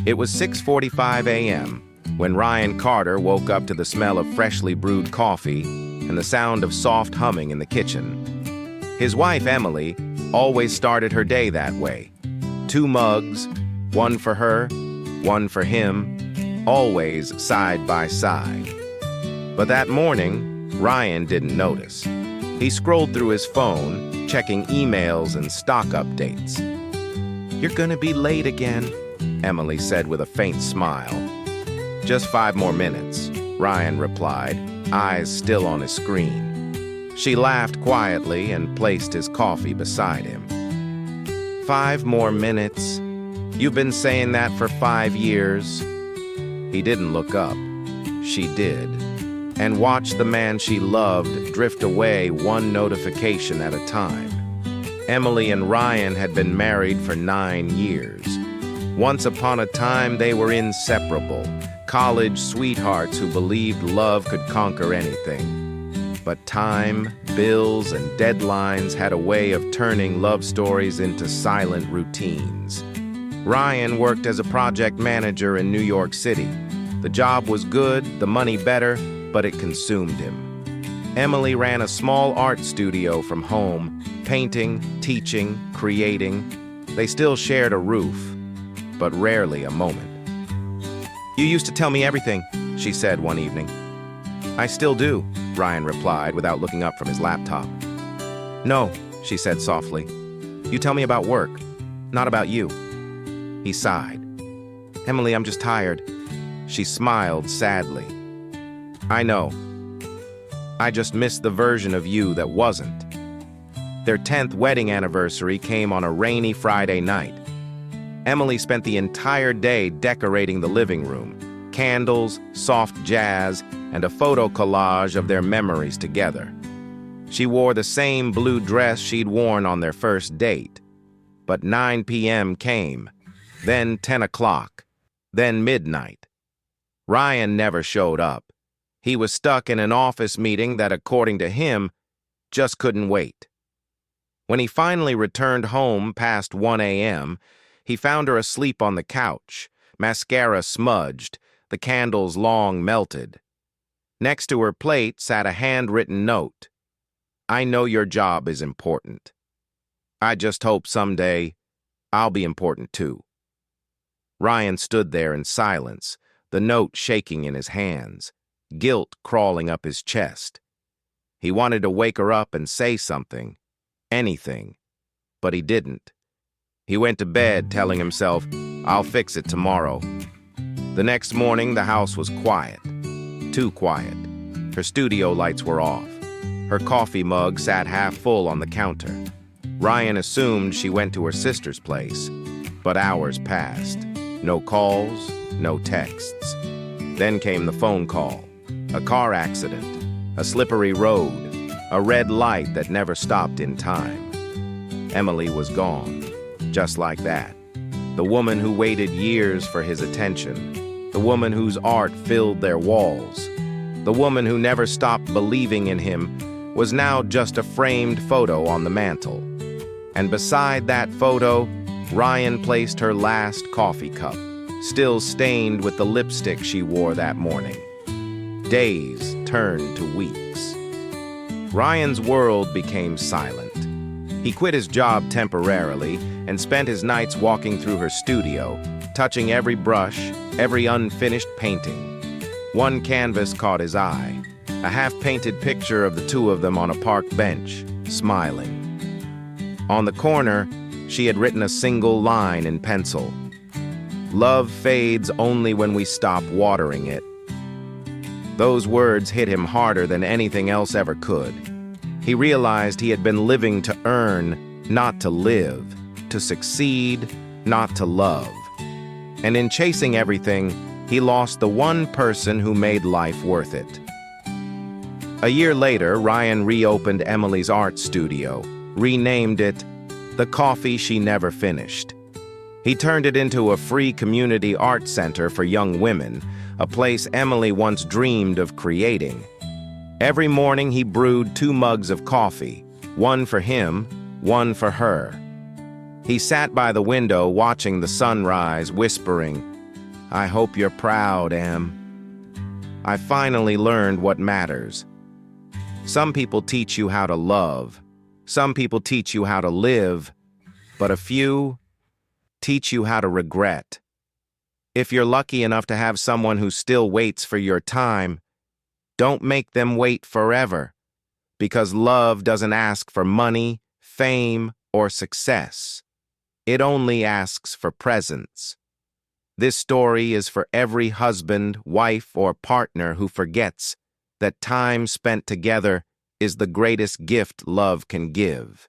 It was 6:45 a.m. when Ryan Carter woke up to the smell of freshly brewed coffee and the sound of soft humming in the kitchen. His wife, Emily, always started her day that way. 2 mugs, one for her, one for him, always side by side. But that morning, Ryan didn't notice. He scrolled through his phone, checking emails and stock updates. "You're gonna be late again," Emily said with a faint smile. "Just 5 more minutes," Ryan replied, eyes still on his screen. She laughed quietly and placed his coffee beside him. "5 more minutes? You've been saying that for 5 years?" He didn't look up. She did, and watched the man she loved drift away one notification at a time. Emily and Ryan had been married for 9 years. Once upon a time, they were inseparable, college sweethearts who believed love could conquer anything. But time, bills, and deadlines had a way of turning love stories into silent routines. Ryan worked as a project manager in New York City. The job was good, the money better, but it consumed him. Emily ran a small art studio from home, painting, teaching, creating. They still shared a roof, but rarely a moment. "You used to tell me everything," she said one evening. "I still do," Ryan replied without looking up from his laptop. "No," she said softly. "You tell me about work, not about you." He sighed. "Emily, I'm just tired." She smiled sadly. "I know. I just missed the version of you that wasn't." Their 10th wedding anniversary came on a rainy Friday night. Emily spent the entire day decorating the living room, candles, soft jazz, and a photo collage of their memories together. She wore the same blue dress she'd worn on their first date. But 9 p.m. came, then 10 o'clock, then midnight. Ryan never showed up. He was stuck in an office meeting that, according to him, just couldn't wait. When he finally returned home past 1 a.m., he found her asleep on the couch, mascara smudged, the candles long melted. Next to her plate sat a handwritten note. "I know your job is important. I just hope someday I'll be important too." Ryan stood there in silence, the note shaking in his hands, guilt crawling up his chest. He wanted to wake her up and say something, anything, but he didn't. He went to bed telling himself, "I'll fix it tomorrow." The next morning, the house was quiet. Too quiet. Her studio lights were off. Her coffee mug sat half full on the counter. Ryan assumed she went to her sister's place, but hours passed. No calls, no texts. Then came the phone call. A car accident, a slippery road, a red light that never stopped in time. Emily was gone, just like that. The woman who waited years for his attention. The woman whose art filled their walls. The woman who never stopped believing in him was now just a framed photo on the mantle. And beside that photo, Ryan placed her last coffee cup, still stained with the lipstick she wore that morning. Days turned to weeks. Ryan's world became silent. He quit his job temporarily and spent his nights walking through her studio, touching every brush, every unfinished painting. One canvas caught his eye, a half-painted picture of the two of them on a park bench, smiling. On the corner, she had written a single line in pencil. "Love fades only when we stop watering it." Those words hit him harder than anything else ever could. He realized he had been living to earn, not to live, to succeed, not to love. And in chasing everything, he lost the one person who made life worth it. A year later, Ryan reopened Emily's art studio, renamed it The Coffee She Never Finished. He turned it into a free community art center for young women, a place Emily once dreamed of creating. Every morning he brewed 2 mugs of coffee, one for him, one for her. He sat by the window watching the sunrise, whispering, I hope you're proud, Em. I finally learned what matters. Some people teach you how to love. Some people teach you how to live. But a few teach you how to regret. If you're lucky enough to have someone who still waits for your time, don't make them wait forever. Because love doesn't ask for money, fame, or success. It only asks for presence. This story is for every husband, wife, or partner who forgets that time spent together is the greatest gift love can give.